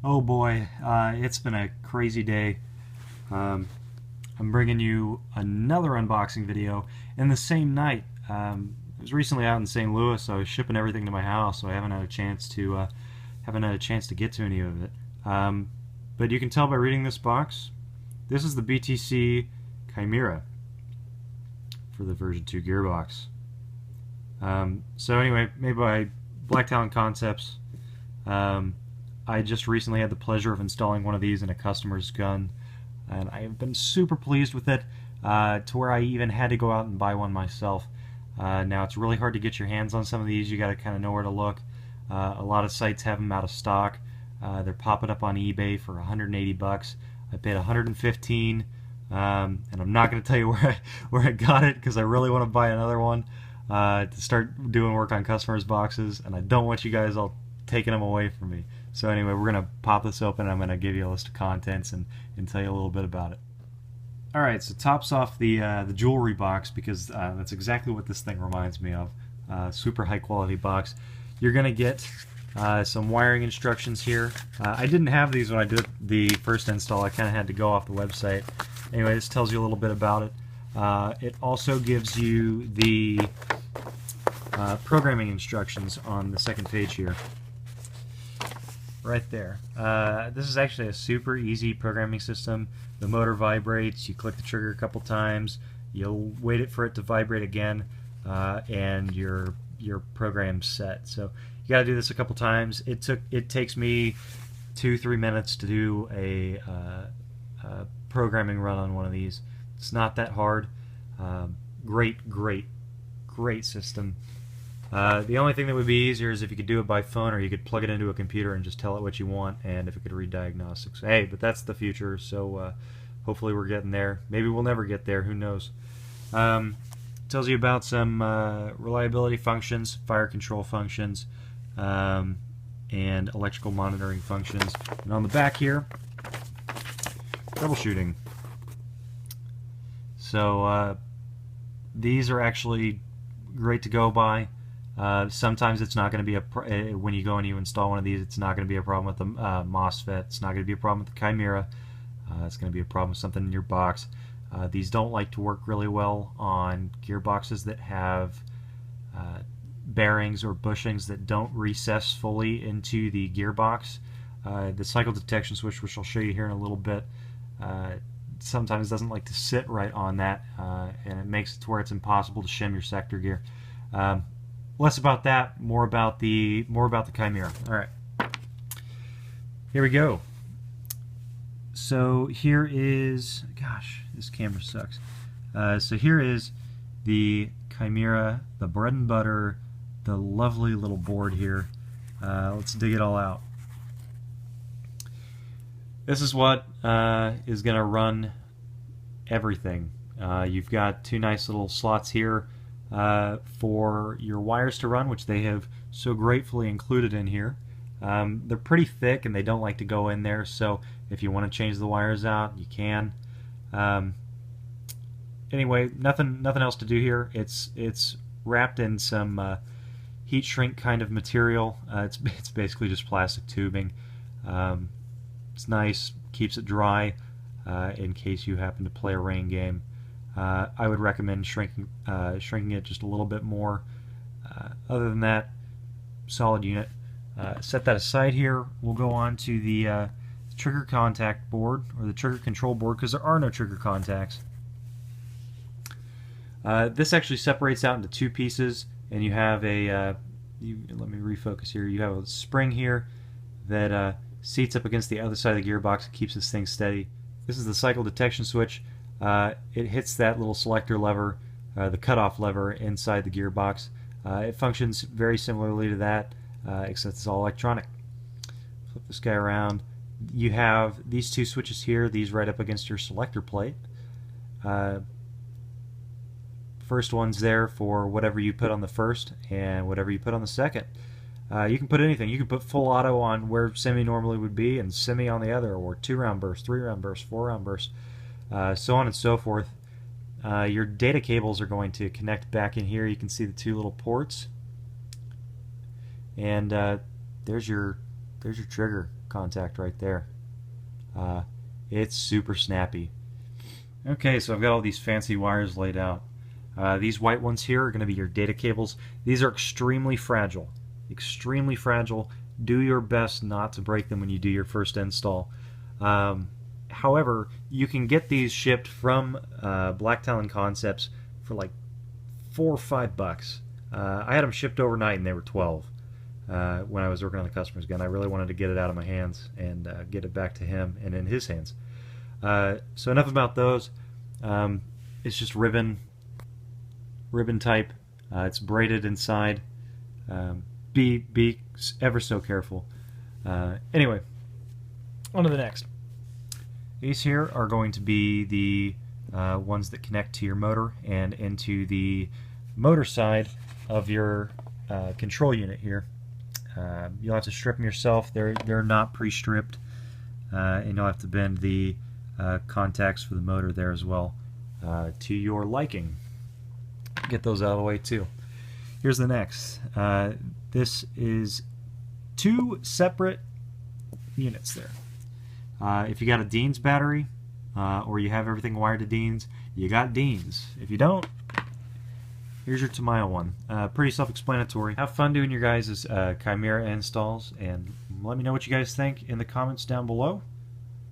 Oh boy, it's been a crazy day. Um, I'm bringing you another unboxing video in the same night. I was recently out in St. Louis, so I was shipping everything to my house, so I haven't had a chance to get to any of it. But you can tell by reading this box, this is the BTC Chimera for the version 2 gearbox. So anyway, made by Black Talon Concepts. I just recently had the pleasure of installing one of these in a customer's gun, and I have been super pleased with it, to where I even had to go out and buy one myself. Now it's really hard to get your hands on some of these. You got to kind of know where to look. A lot of sites have them out of stock. They're popping up on eBay for 180 bucks. I paid 115, and I'm not going to tell you where I got it because I really want to buy another one to start doing work on customers' boxes, and I don't want you guys all taking them away from me. So anyway, we're going to pop this open and I'm going to give you a list of contents and tell you a little bit about it. Alright, so tops off the jewelry box, because that's exactly what this thing reminds me of. Super high quality box. You're going to get some wiring instructions here. I didn't have these when I did the first install. I kind of had to go off the website. Anyway, this tells you a little bit about it. It also gives you the programming instructions on the second page here. Right there. This is actually a super easy programming system. The motor vibrates, you click the trigger a couple times, you'll wait for it to vibrate again, and your program's set. So you got to do this a couple times. It takes me 2-3 minutes to do a programming run on one of these. It's not that hard. Great system. The only thing that would be easier is if you could do it by phone, or you could plug it into a computer and just tell it what you want, and if it could read diagnostics. Hey, but that's the future, so hopefully we're getting there. Maybe we'll never get there, who knows. Tells you about some reliability functions, fire control functions, and electrical monitoring functions. And on the back here, troubleshooting. So these are actually great to go by. Sometimes it's not going to be when you go and you install one of these, it's not going to be a problem with the MOSFET. It's not going to be a problem with the Chimera. It's going to be a problem with something in your box. These don't like to work really well on gearboxes that have bearings or bushings that don't recess fully into the gearbox. The cycle detection switch, which I'll show you here in a little bit, sometimes doesn't like to sit right on that, and it makes it to where it's impossible to shim your sector gear. Less about that, more about the Chimera. All right, here we go. So here is, gosh, this camera sucks. So here is the Chimera, the bread and butter, the lovely little board here. Let's dig it all out. This is what is going to run everything. You've got two nice little slots here for your wires to run, which they have so gratefully included in here. They're pretty thick and they don't like to go in there, so if you want to change the wires out, you can. Anyway, nothing else to do here. It's wrapped in some heat shrink kind of material. It's basically just plastic tubing. It's nice, keeps it dry in case you happen to play a rain game. I would recommend shrinking it just a little bit more. Other than that, solid unit. Set that aside here. We'll go on to the trigger contact board, or the trigger control board, because there are no trigger contacts. This actually separates out into two pieces, and you have a let me refocus here. You have a spring here that seats up against the other side of the gearbox and keeps this thing steady. This is the cycle detection switch. It hits that little selector lever, the cutoff lever inside the gearbox. It functions very similarly to that, except it's all electronic. Flip this guy around. You have these two switches here, these right up against your selector plate. First one's there for whatever you put on the first and whatever you put on the second. You can put anything. You can put full auto on where semi normally would be and semi on the other, or 2-round burst, 3-round burst, 4-round burst, so on and so forth. Your data cables are going to connect back in here. You can see the two little ports, and there's your there's your trigger contact right there. It's super snappy. Okay, so I've got all these fancy wires laid out. These white ones here are going to be your data cables. These are extremely fragile. Extremely fragile. Do your best not to break them when you do your first install. However, you can get these shipped from Black Talon Concepts for like $4 or $5. I had them shipped overnight and they were $12 when I was working on the customer's gun. I really wanted to get it out of my hands and get it back to him and in his hands. So enough about those. It's just ribbon type. It's braided inside. Be ever so careful. Anyway, on to the next. These here are going to be the ones that connect to your motor and into the motor side of your control unit here. You'll have to strip them yourself. They're not pre-stripped, and you'll have to bend the contacts for the motor there as well to your liking. Get those out of the way too. Here's the next. This is 2 separate units there. If you got a Dean's battery, or you have everything wired to Dean's, you got Dean's. If you don't, here's your Chimera one. Pretty self-explanatory. Have fun doing your guys' Chimera installs, and let me know what you guys think in the comments down below.